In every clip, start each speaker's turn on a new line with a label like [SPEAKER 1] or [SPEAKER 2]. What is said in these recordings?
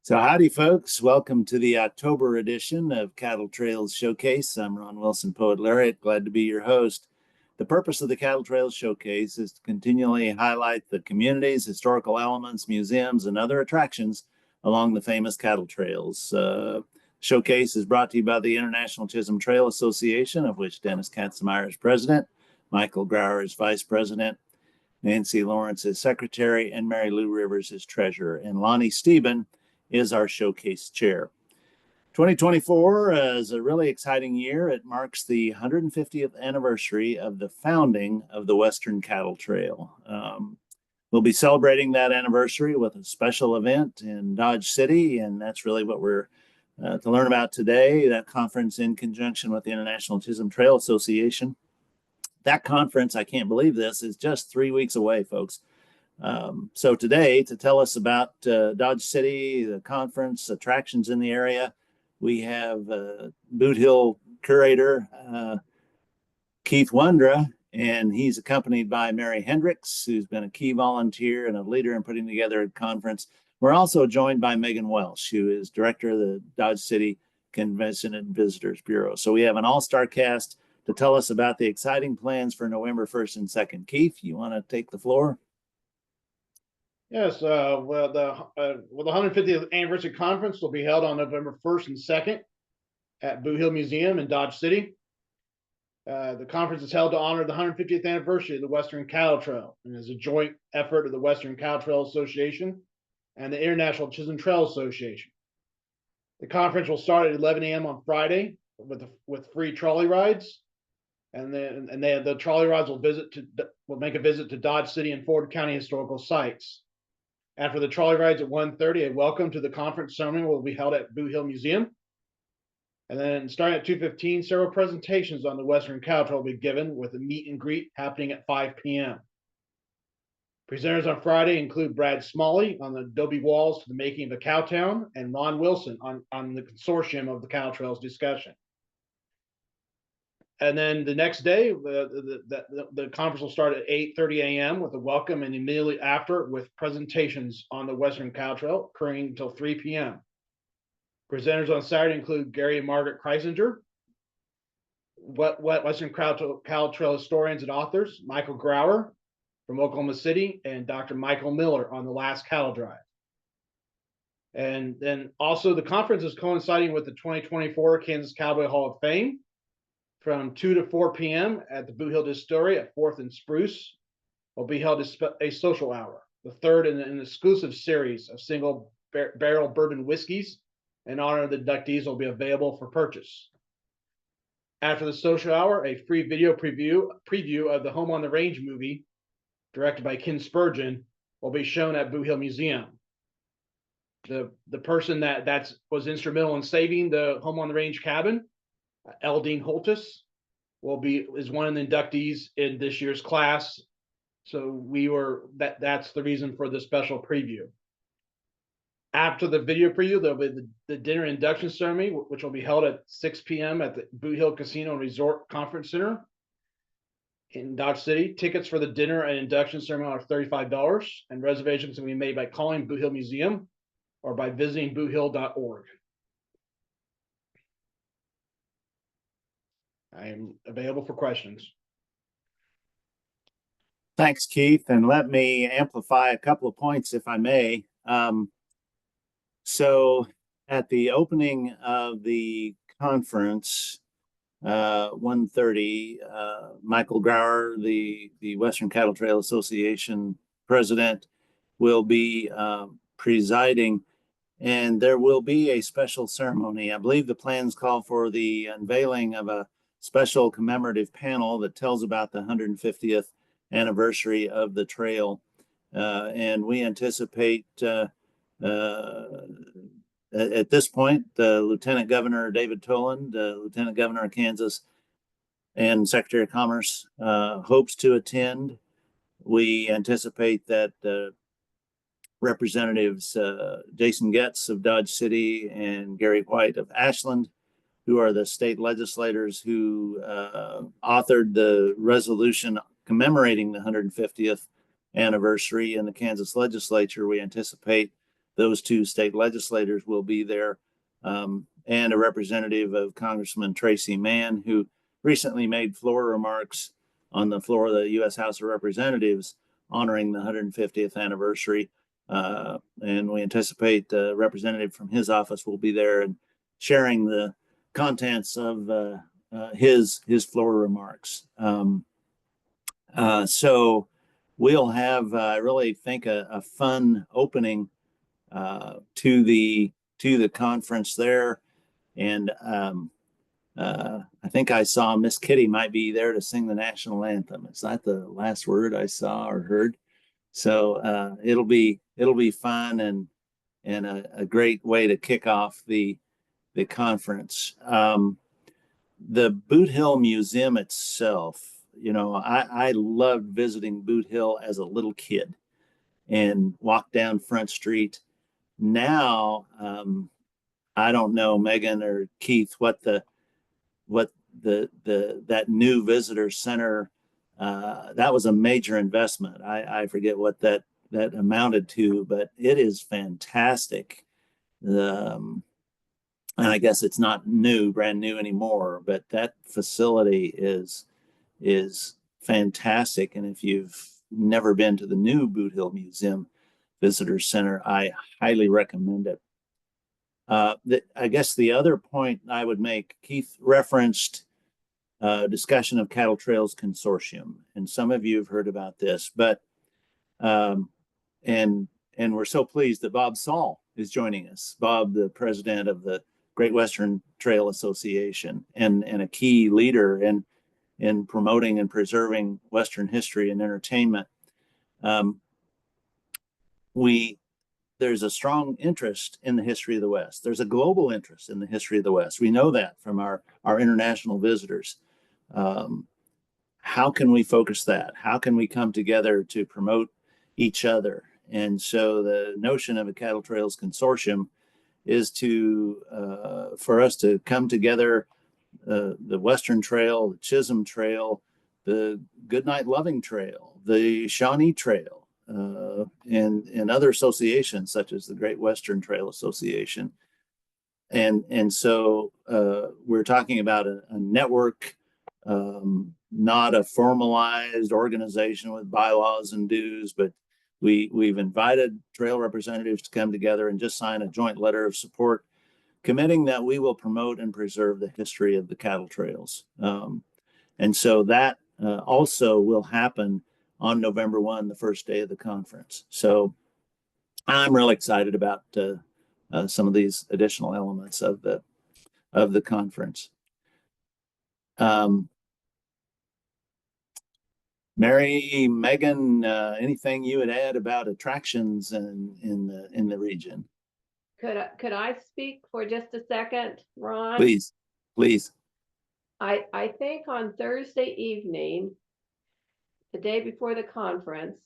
[SPEAKER 1] So howdy, folks. Welcome to the October edition of Cattle Trails Showcase. I'm Ron Wilson, Poet Laureate. Glad to be your host. The purpose of the Cattle Trails Showcase is to continually highlight the communities, historical elements, museums, and other attractions along the famous cattle trails. Showcase is brought to you by the International Chisholm Trail Association, of which Dennis Katzenmeyer is president, Michael Grauer is vice president, Nancy Lawrence is secretary, and Mary Lou Rivers is treasurer. And Lonnie Steben is our showcase chair. 2024 is a really exciting year. It marks the 150th anniversary of the founding of the Western Cattle Trail. We'll be celebrating that anniversary with a special event in Dodge City, and that's really what we're to learn about today, that conference in conjunction with the International Chisholm Trail Association. That conference, I can't believe this, is just 3 weeks away, folks. So today, to tell us about Dodge City, the conference, attractions in the area, we have Boot Hill curator Keith Wondra, and he's accompanied by Mary Hendrix, who's been a key volunteer and a leader in putting together a conference. We're also joined by Megan Welsh, who is director of the Dodge City Convention and Visitors Bureau. So we have an all-star cast to tell us about the exciting plans for November 1st and 2nd. Keith, you want to take the floor?
[SPEAKER 2] Yes, the 150th anniversary conference will be held on November 1st and 2nd at Boot Hill Museum in Dodge City. The conference is held to honor the 150th anniversary of the Western Cattle Trail and is a joint effort of the Western Cattle Trail Association and the International Chisholm Trail Association. The conference will start at 11 a.m. on Friday with free trolley rides, and the trolley rides will make a visit to Dodge City and Ford County historical sites. After the trolley rides at 1:30, a welcome to the conference ceremony will be held at Boot Hill Museum. And then starting at 2:15, several presentations on the Western Cattle Trail will be given with a meet and greet happening at 5 p.m. Presenters on Friday include Brad Smalley on the Adobe walls to the making of a Cowtown and Ron Wilson on the consortium of the Cattle Trails discussion. And then the next day, the conference will start at 8:30 a.m. with a welcome, and immediately after with presentations on the Western Cattle Trail occurring until 3 p.m. Presenters on Saturday include Gary and Margaret Kreisinger, Western Cattle Trail historians and authors, Michael Grauer from Oklahoma City, and Dr. Michael Miller on the last cattle drive. And then also the conference is coinciding with the 2024 Kansas Cowboy Hall of Fame. From 2 to 4 p.m. at the Boot Hill Distillery at 4th and Spruce will be held a social hour, the third in an exclusive series of single barrel bourbon whiskeys in honor of the inductees will be available for purchase. After the social hour, a free video preview of the Home on the Range movie, directed by Ken Spurgeon, will be shown at Boot Hill Museum. The person that was instrumental in saving the Home on the Range cabin, Eldine Holtis, is one of the inductees in this year's class. So that's the reason for the special preview. After the video preview, there'll be the dinner induction ceremony, which will be held at 6 p.m. at the Boot Hill Casino and Resort Conference Center in Dodge City. Tickets for the dinner and induction ceremony are $35, and reservations can be made by calling Boot Hill Museum or by visiting boothill.org. I am available for questions.
[SPEAKER 1] Thanks, Keith. And let me amplify a couple of points, if I may. So at the opening of the conference, 1:30, Michael Grauer, the Western Cattle Trail Association president, will be presiding. And there will be a special ceremony. I believe the plans call for the unveiling of a special commemorative panel that tells about the 150th anniversary of the trail. And we anticipate at this point, Lieutenant Governor David Toland, Lieutenant Governor of Kansas, and Secretary of Commerce hopes to attend. We anticipate that Representatives Jason Getz of Dodge City and Gary White of Ashland, who are the state legislators who authored the resolution commemorating the 150th anniversary in the Kansas legislature. We anticipate those two state legislators will be there, and a representative of Congressman Tracy Mann, who recently made floor remarks on the floor of the U.S. House of Representatives honoring the 150th anniversary. And we anticipate a representative from his office will be there and sharing the contents of his floor remarks. So we'll have, I really think, a fun opening to the conference there. And I think I saw Miss Kitty might be there to sing the national anthem. Is that the last word I saw or heard? So it'll be fun and a great way to kick off the conference. The Boot Hill Museum itself, I loved visiting Boot Hill as a little kid and walk down Front Street. Now, I don't know, Megan or Keith, what that new visitor center, that was a major investment. I forget what that amounted to, but it is fantastic. And I guess it's not brand new anymore, but that facility is fantastic. And if you've never been to the new Boot Hill Museum Visitor Center, I highly recommend it. I guess the other point I would make, Keith referenced discussion of Cattle Trails Consortium, and some of you have heard about this, but and we're so pleased that Bob Saul is joining us. Bob, the president of the Great Western Trail Association, and a key leader in promoting and preserving Western history and entertainment. There's a strong interest in the history of the West. There's a global interest in the history of the West. We know that from our international visitors. How can we focus that? How can we come together to promote each other? And so the notion of a Cattle Trails Consortium is for us to come together, the Western Trail, the Chisholm Trail, the Goodnight Loving Trail, the Shawnee Trail, and other associations such as the Great Western Trail Association. And so we're talking about a network, not a formalized organization with bylaws and dues, but we've invited trail representatives to come together and just sign a joint letter of support, committing that we will promote and preserve the history of the cattle trails. And so that also will happen on November 1, the first day of the conference. So I'm really excited about some of these additional elements of the conference. Mary, Megan, anything you would add about attractions in the region?
[SPEAKER 3] Could I speak for just a second, Ron?
[SPEAKER 1] Please.
[SPEAKER 3] I think on Thursday evening, the day before the conference,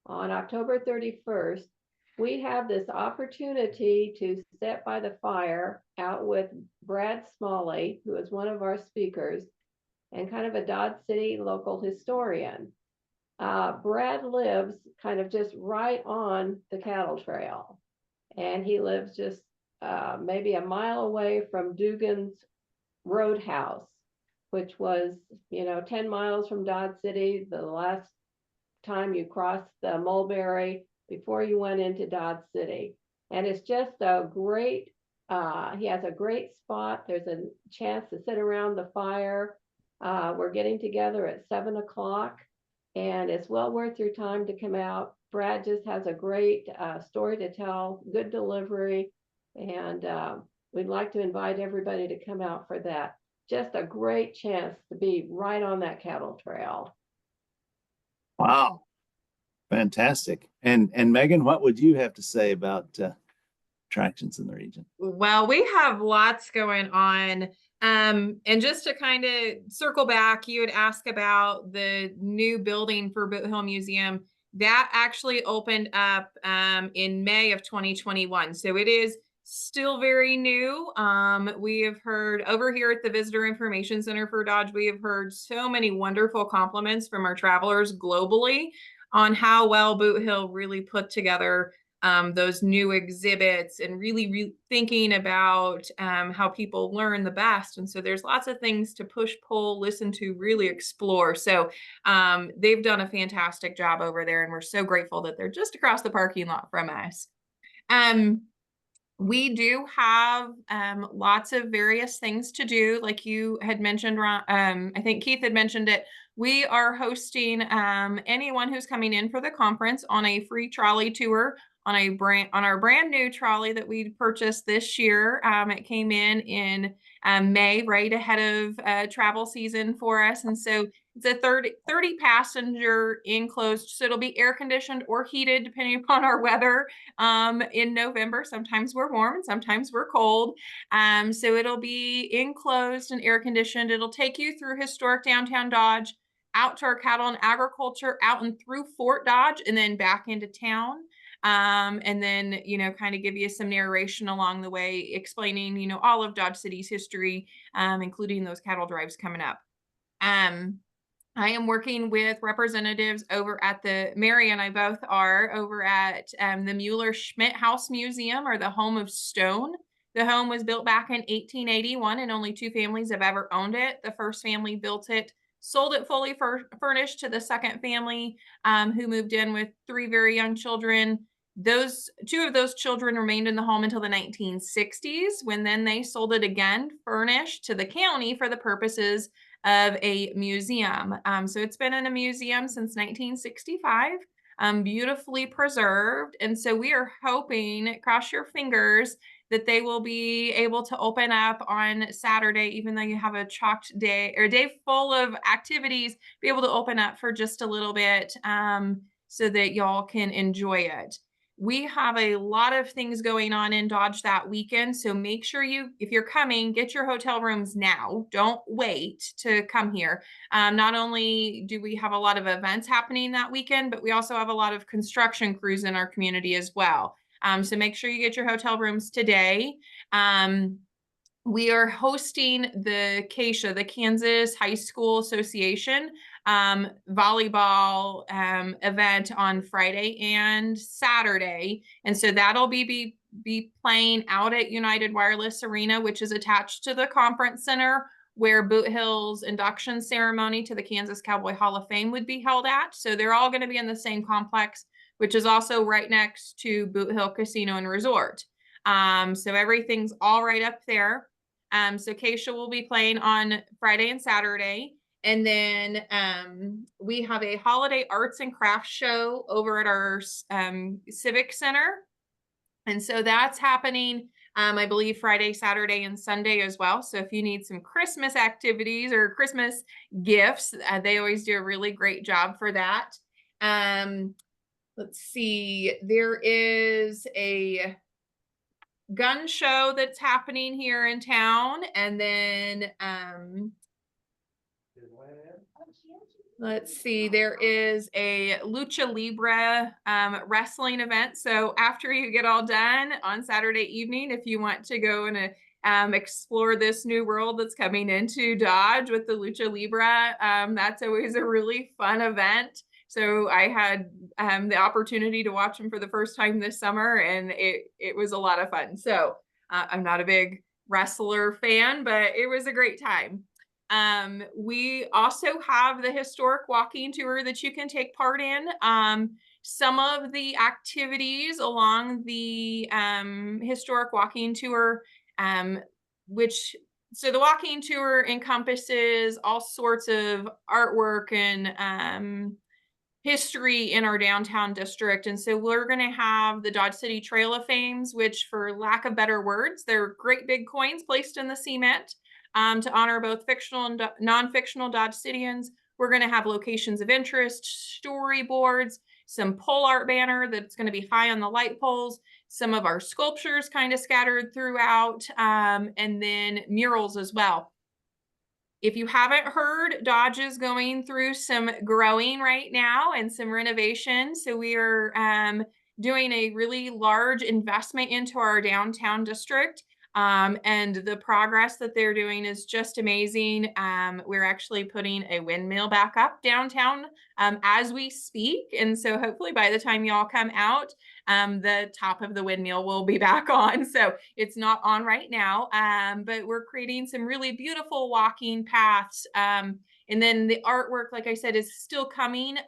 [SPEAKER 3] on October 31st, we have this opportunity to sit by the fire out with Brad Smalley, who is one of our speakers, and kind of a Dodge City local historian. Brad lives kind of just right on the cattle trail, and he lives just maybe a mile away from Dugan's Roadhouse, which was, 10 miles from Dodge City, the last time you crossed the Mulberry before you went into Dodge City. And it's just a great, he has a great spot. There's a chance to sit around the fire. We're getting together at 7 o'clock, and it's well worth your time to come out. Brad just has a great story to tell, good delivery, and we'd like to invite everybody to come out for that. Just a great chance to be right on that cattle trail.
[SPEAKER 1] Wow, fantastic. And Megan, what would you have to say about attractions in the region?
[SPEAKER 4] Well, we have lots going on. And just to kind of circle back, you had asked about the new building for Boot Hill Museum. That actually opened up in May of 2021. So it is still very new. We have heard over here at the Visitor Information Center for Dodge, we have heard so many wonderful compliments from our travelers globally on how well Boot Hill really put together those new exhibits and really thinking about how people learn the best. And so there's lots of things to push, pull, listen to, really explore. So they've done a fantastic job over there, and we're so grateful that they're just across the parking lot from us. We do have lots of various things to do, like you had mentioned, Ron. I think Keith had mentioned it. We are hosting anyone who's coming in for the conference on a free trolley tour on our brand new trolley that we purchased this year. It came in May, right ahead of travel season for us, and so it's a 30 passenger enclosed, so it'll be air conditioned or heated depending upon our weather in November. Sometimes we're warm and sometimes we're cold. So it'll be enclosed and air conditioned. It'll take you through historic downtown Dodge, out to our cattle and agriculture, out and through Fort Dodge, and then back into town. And then, kind of give you some narration along the way, explaining, all of Dodge City's history, including those cattle drives coming up. I am working with representatives over at Mary and I both are over at the Mueller-Schmidt House Museum, or the Home of Stone. The home was built back in 1881, and only 2 families have ever owned it. The first family built it, sold it fully furnished to the second family, who moved in with 3 very young children. 2 of those children remained in the home until the 1960s, when then they sold it again, furnished, to the county for the purposes of a museum. So it's been in a museum since 1965, beautifully preserved. And so we are hoping, cross your fingers, that they will be able to open up on Saturday, even though you have a chocked day or a day full of activities, be able to open up for just a little bit, so that y'all can enjoy it. We have a lot of things going on in Dodge that weekend, so make sure if you're coming, get your hotel rooms now. Don't wait to come here. Not only do we have a lot of events happening that weekend, but we also have a lot of construction crews in our community as well. So make sure you get your hotel rooms today. We are hosting the CASHA, the Kansas High School Association, volleyball event on Friday and Saturday. And so that'll be playing out at United Wireless Arena, which is attached to the conference center, where Boot Hill's induction ceremony to the Kansas Cowboy Hall of Fame would be held at. So they're all going to be in the same complex, which is also right next to Boot Hill Casino and Resort. So everything's all right up there. So Keisha will be playing on Friday and Saturday. And then we have a holiday arts and crafts show over at our Civic Center. And so that's happening, I believe, Friday, Saturday, and Sunday as well. So if you need some Christmas activities or Christmas gifts, they always do a really great job for that. Let's see, there is a gun show that's happening here in town, and then let's see, there is a lucha libre wrestling event. So after you get all done on Saturday evening, if you want to go and explore this new world that's coming into Dodge with the lucha libre, that's always a really fun event. So I had the opportunity to watch them for the first time this summer, and it was a lot of fun. So I'm not a big wrestler fan, but it was a great time. We also have the historic walking tour that you can take part in. Some of the activities along the historic walking tour, so the walking tour encompasses all sorts of artwork and history in our downtown district. And so we're going to have the Dodge City Trail of Fames, which, for lack of better words, they're great big coins placed in the cement to honor both fictional and non-fictional Dodge Cityans. We're going to have locations of interest, storyboards, some pole art banner that's going to be high on the light poles, some of our sculptures kind of scattered throughout, and then murals as well. If you haven't heard, Dodge is going through some growing right now and some renovation. So we are doing a really large investment into our downtown district. And the progress that they're doing is just amazing. We're actually putting a windmill back up downtown as we speak. And so hopefully by the time y'all come out, the top of the windmill will be back on. So it's not on right now, but we're creating some really beautiful walking paths. And then the artwork, like I said, is still coming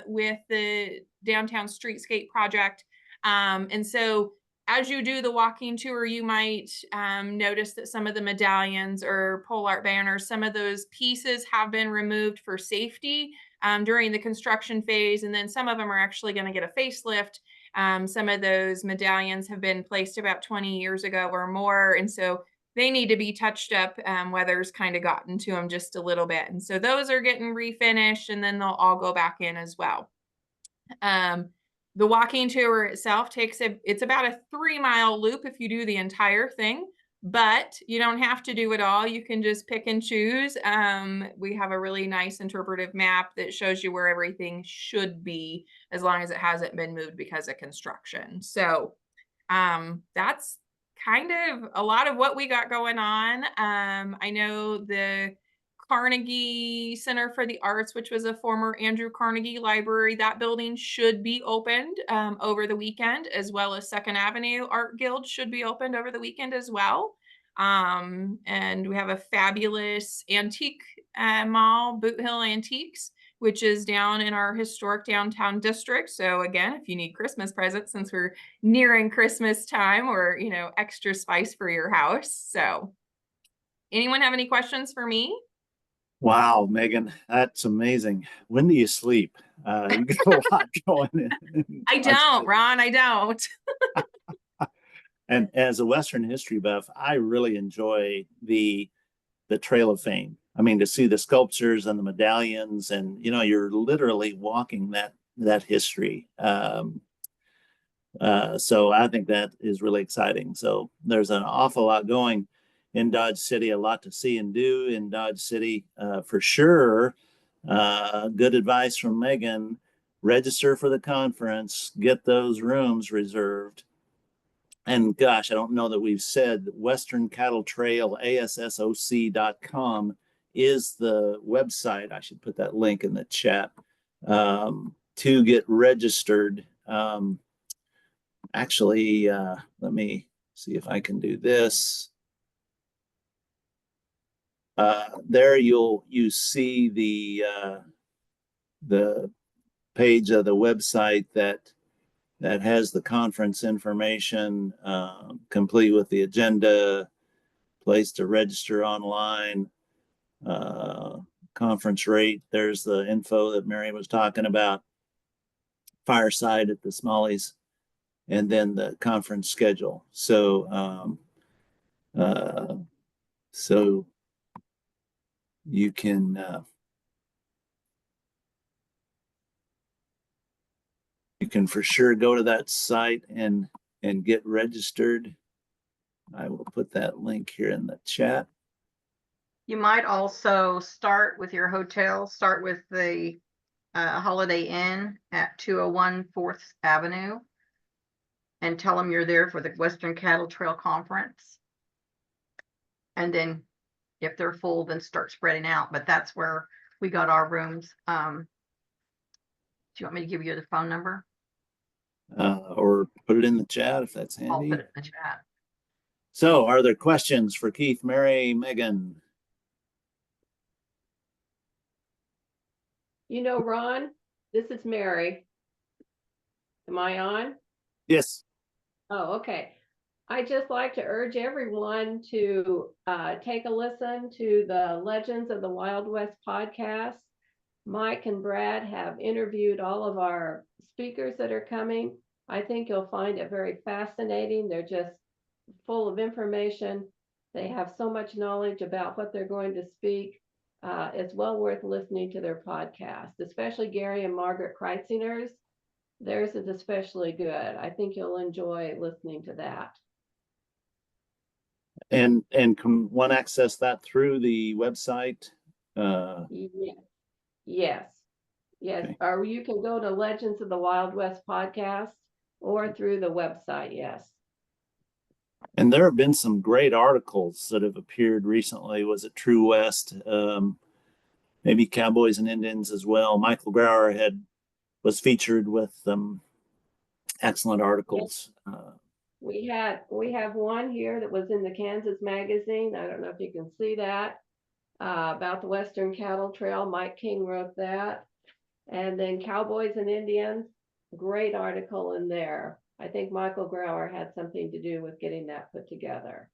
[SPEAKER 4] with the downtown streetscape project. And so as you do the walking tour, you might notice that some of the medallions or pole art banners, some of those pieces have been removed for safety during the construction phase. And then some of them are actually going to get a facelift. Some of those medallions have been placed about 20 years ago or more. And so they need to be touched up. Weather's kind of gotten to them just a little bit. And so those are getting refinished, and then they'll all go back in as well. The walking tour itself it's about a 3-mile loop if you do the entire thing, but you don't have to do it all. You can just pick and choose. We have a really nice interpretive map that shows you where everything should be as long as it hasn't been moved because of construction. So that's kind of a lot of what we got going on. I know the Carnegie Center for the Arts, which was a former Andrew Carnegie Library, that building should be opened over the weekend, as well as Second Avenue Art Guild should be opened over the weekend as well. And we have a fabulous antique mall, Boot Hill Antiques, which is down in our historic downtown district. So again, if you need Christmas presents, since we're nearing Christmas time, or, extra spice for your house. So anyone have any questions for me?
[SPEAKER 1] Wow, Megan, that's amazing. When do you sleep? You got a lot going in.
[SPEAKER 4] I don't, Ron, I don't.
[SPEAKER 1] And as a Western history buff, I really enjoy the Trail of Fame. I mean, to see the sculptures and the medallions, and you're literally walking that history. So I think that is really exciting. So there's an awful lot going in Dodge City, a lot to see and do in Dodge City, for sure. Good advice from Megan. Register for the conference, get those rooms reserved. And gosh, I don't know that we've said Western Cattle Trail, ASSOC.com is the website. I should put that link in the chat to get registered. Actually, let me see if I can do this. There you see the page of the website that has the conference information, complete with the agenda, place to register online, conference rate. There's the info that Mary was talking about, fireside at the Smallies, and then the conference schedule. So you can for sure go to that site and get registered. I will put that link here in the chat.
[SPEAKER 5] You might also start with your hotel, start with the Holiday Inn at 201 4th Avenue, and tell them you're there for the Western Cattle Trail Conference. And then if they're full, then start spreading out. But that's where we got our rooms. Do you want me to give you the phone number?
[SPEAKER 1] Or put it in the chat if that's handy.
[SPEAKER 5] I'll put it in the chat.
[SPEAKER 1] So are there questions for Keith, Mary, Megan?
[SPEAKER 3] Ron, this is Mary. Am I on?
[SPEAKER 1] Yes.
[SPEAKER 3] Oh, okay. I just like to urge everyone to take a listen to the Legends of the Wild West podcast. Mike and Brad have interviewed all of our speakers that are coming. I think you'll find it very fascinating. They're just full of information. They have so much knowledge about what they're going to speak. It's well worth listening to their podcast, especially Gary and Margaret Kreitzinger's. Theirs is especially good. I think you'll enjoy listening to that.
[SPEAKER 1] And can one access that through the website?
[SPEAKER 3] Yes. Okay. Or you can go to Legends of the Wild West podcast or through the website. Yes.
[SPEAKER 1] And there have been some great articles that have appeared recently. Was it True West? Maybe Cowboys and Indians as well. Michael Grauer was featured with excellent articles.
[SPEAKER 3] We have one here that was in the Kansas Magazine. I don't know if you can see that, about the Western Cattle Trail. Mike King wrote that. And then Cowboys and Indians, great article in there. I think Michael Grauer had something to do with getting that put together.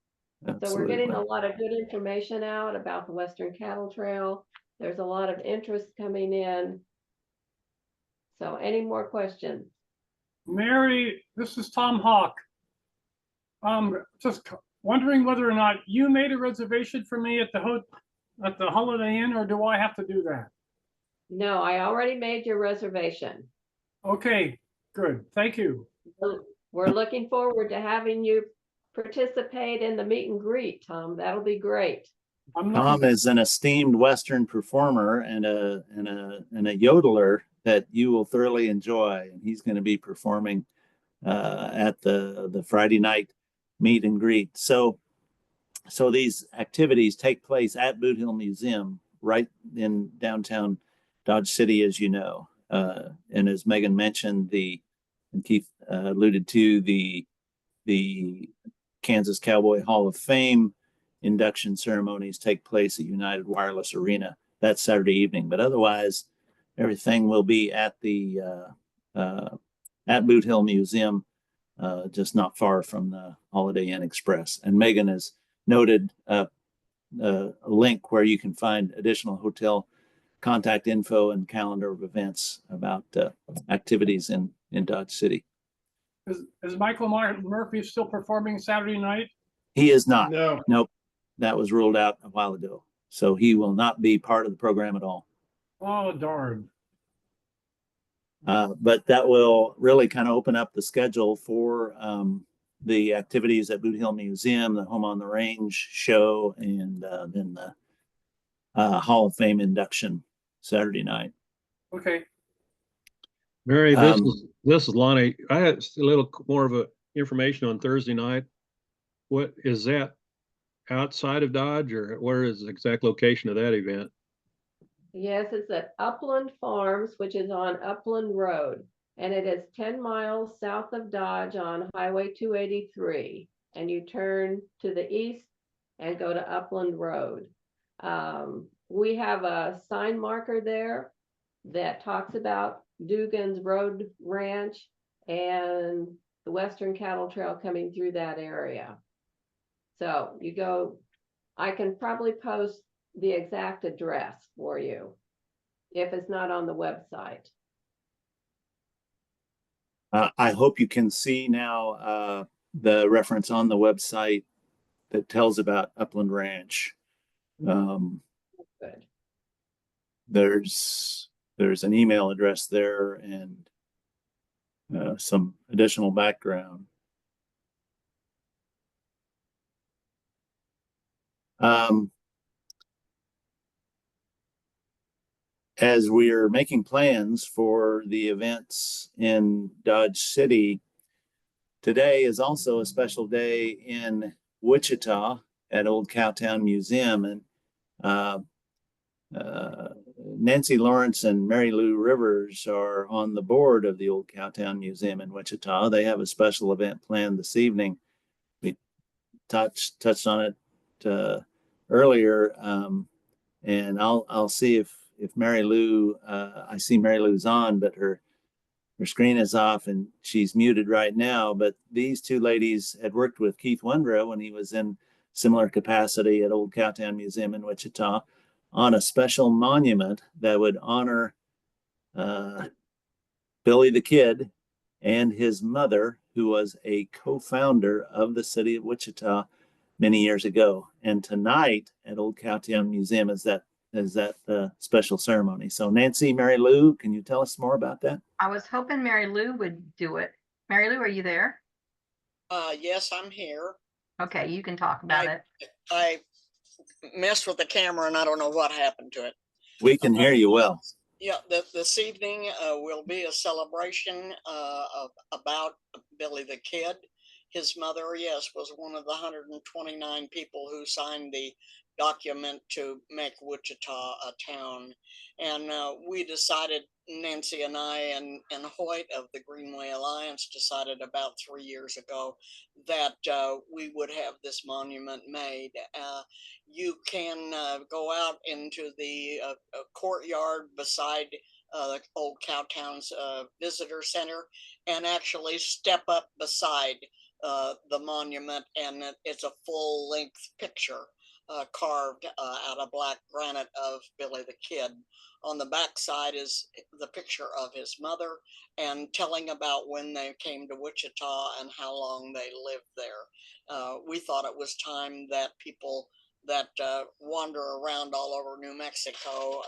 [SPEAKER 3] So we're getting a lot of good information out about the Western Cattle Trail. There's a lot of interest coming in. So any more questions?
[SPEAKER 6] Mary, this is Tom Hawk. Just wondering whether or not you made a reservation for me at the Holiday Inn, or do I have to do that?
[SPEAKER 3] No, I already made your reservation.
[SPEAKER 6] Okay, good. Thank you.
[SPEAKER 3] We're looking forward to having you participate in the meet and greet, Tom. That'll be great.
[SPEAKER 1] Tom is an esteemed Western performer and a yodeler that you will thoroughly enjoy, and he's going to be performing at the Friday night meet and greet. So these activities take place at Boot Hill Museum, right in downtown Dodge City, as you know. And as Megan mentioned, and Keith alluded to, the Kansas Cowboy Hall of Fame induction ceremonies take place at United Wireless Arena that Saturday evening. But otherwise, everything will be at at Boot Hill Museum, just not far from the Holiday Inn Express. And Megan has noted a link where you can find additional hotel contact info and calendar of events about activities in Dodge City.
[SPEAKER 6] Is Michael Murphy still performing Saturday night?
[SPEAKER 1] He is not.
[SPEAKER 2] No.
[SPEAKER 1] Nope. That was ruled out a while ago. So he will not be part of the program at all.
[SPEAKER 6] Oh, darn.
[SPEAKER 1] But that will really kind of open up the schedule for the activities at Boot Hill Museum, the Home on the Range show, and then the Hall of Fame induction Saturday night.
[SPEAKER 6] Okay.
[SPEAKER 7] Mary, this is Lonnie. I had a little more of a information on Thursday night. What is that, outside of Dodge, or where is the exact location of that event?
[SPEAKER 3] Yes, it's at Upland Farms, which is on Upland Road, and it is 10 miles south of Dodge on Highway 283. And you turn to the east and go to Upland Road. We have a sign marker there that talks about Dugan's Road Ranch and the Western Cattle Trail coming through that area. So you go, I can probably post the exact address for you if it's not on the website.
[SPEAKER 1] I hope you can see now the reference on the website that tells about Upland Ranch.
[SPEAKER 3] Good.
[SPEAKER 1] There's an email address there and some additional background. As we're making plans for the events in Dodge City, today is also a special day in Wichita at Old Cowtown Museum. And Nancy Lawrence and Mary Lou Rivers are on the board of the Old Cowtown Museum in Wichita. They have a special event planned this evening. We touched on it earlier, and I'll see if Mary Lou, I see Mary Lou's on, but her screen is off and she's muted right now. But these two ladies had worked with Keith Wondra when he was in similar capacity at Old Cowtown Museum in Wichita on a special monument that would honor Billy the Kid and his mother, who was a co-founder of the city of Wichita many years ago. And tonight at Old Cowtown Museum is that special ceremony. So Nancy, Mary Lou, can you tell us more about that?
[SPEAKER 5] I was hoping Mary Lou would do it. Mary Lou, are you there?
[SPEAKER 8] Yes, I'm here.
[SPEAKER 5] Okay, you can talk about it.
[SPEAKER 8] I messed with the camera and I don't know what happened to it.
[SPEAKER 1] We can hear you well.
[SPEAKER 8] Yeah, this evening will be a celebration about Billy the Kid. His mother, yes, was one of the 129 people who signed the document to make Wichita a town. And we decided, Nancy and I and Hoyt of the Greenway Alliance decided about 3 years ago that we would have this monument made. You can go out into the courtyard beside the old Cowtowns visitor center and actually step up beside the monument, and it's a full-length picture carved out of black granite of Billy the Kid. On the back side is the picture of his mother and telling about when they came to Wichita and how long they lived there. We thought it was time that people that wander around all over New Mexico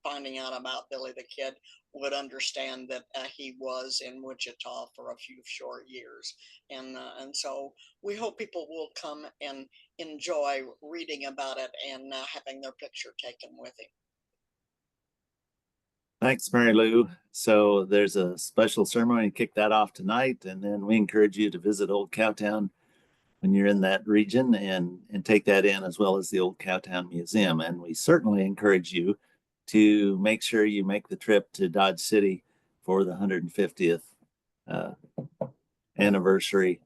[SPEAKER 8] finding out about Billy the Kid would understand that he was in Wichita for a few short years. And so we hope people will come and enjoy reading about it and having their picture taken with him.
[SPEAKER 1] Thanks, Mary Lou. So there's a special ceremony to kick that off tonight, and then we encourage you to visit Old Cowtown when you're in that region and take that in, as well as the Old Cowtown Museum. And we certainly encourage you to make sure you make the trip to Dodge City for the 150th anniversary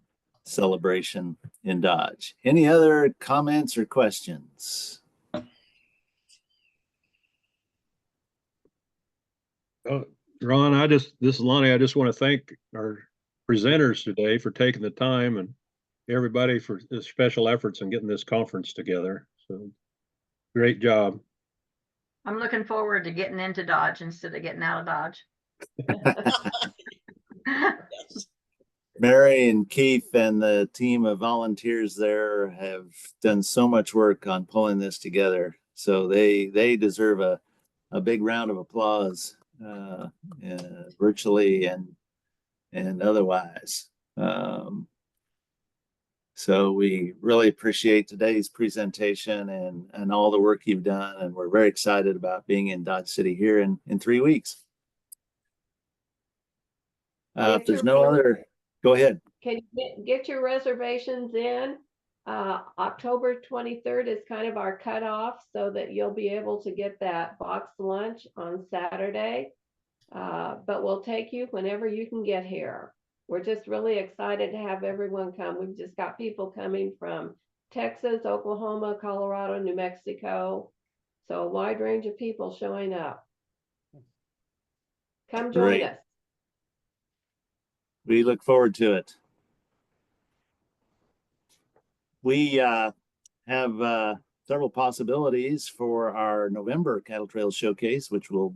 [SPEAKER 1] celebration in Dodge. Any other comments or questions?
[SPEAKER 7] Ron, this is Lonnie. I just want to thank our presenters today for taking the time, and everybody for the special efforts in getting this conference together. So great job.
[SPEAKER 5] I'm looking forward to getting into Dodge instead of getting out of Dodge.
[SPEAKER 8] Yes.
[SPEAKER 1] Mary and Keith and the team of volunteers there have done so much work on pulling this together. So they deserve a big round of applause, virtually and otherwise. So we really appreciate today's presentation and all the work you've done. And we're very excited about being in Dodge City here in 3 weeks. If there's no other, go ahead.
[SPEAKER 3] Can you get your reservations in? October 23rd is kind of our cutoff, so that you'll be able to get that boxed lunch on Saturday. But we'll take you whenever you can get here. We're just really excited to have everyone come. We've just got people coming from Texas, Oklahoma, Colorado, New Mexico. So a wide range of people showing up. Come join us.
[SPEAKER 1] We look forward to it. We have several possibilities for our November Cattle Trails Showcase, which will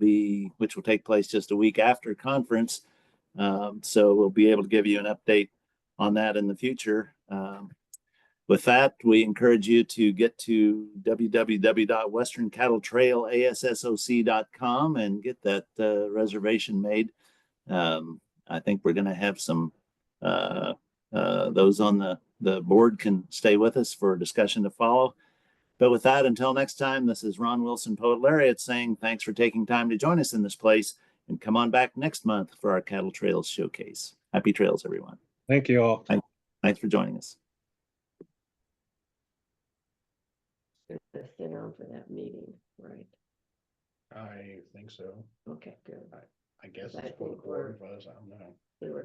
[SPEAKER 1] take place just a week after conference. So we'll be able to give you an update on that in the future. With that, we encourage you to get to www.westerncattletrailassoc.com and get that reservation made. I think we're going to have some those on the board can stay with us for a discussion to follow. But with that, until next time, this is Ron Wilson, Poet Laureate, saying thanks for taking time to join us in this place, and come on back next month for our Cattle Trails Showcase. Happy trails, everyone.
[SPEAKER 7] Thank you all.
[SPEAKER 1] Thanks for joining us.
[SPEAKER 3] Sit down for that meeting, right?
[SPEAKER 2] I think so.
[SPEAKER 3] Okay, good.
[SPEAKER 2] I guess
[SPEAKER 3] I
[SPEAKER 2] it's for the
[SPEAKER 3] think we're-
[SPEAKER 2] board, but I don't know.
[SPEAKER 3] We were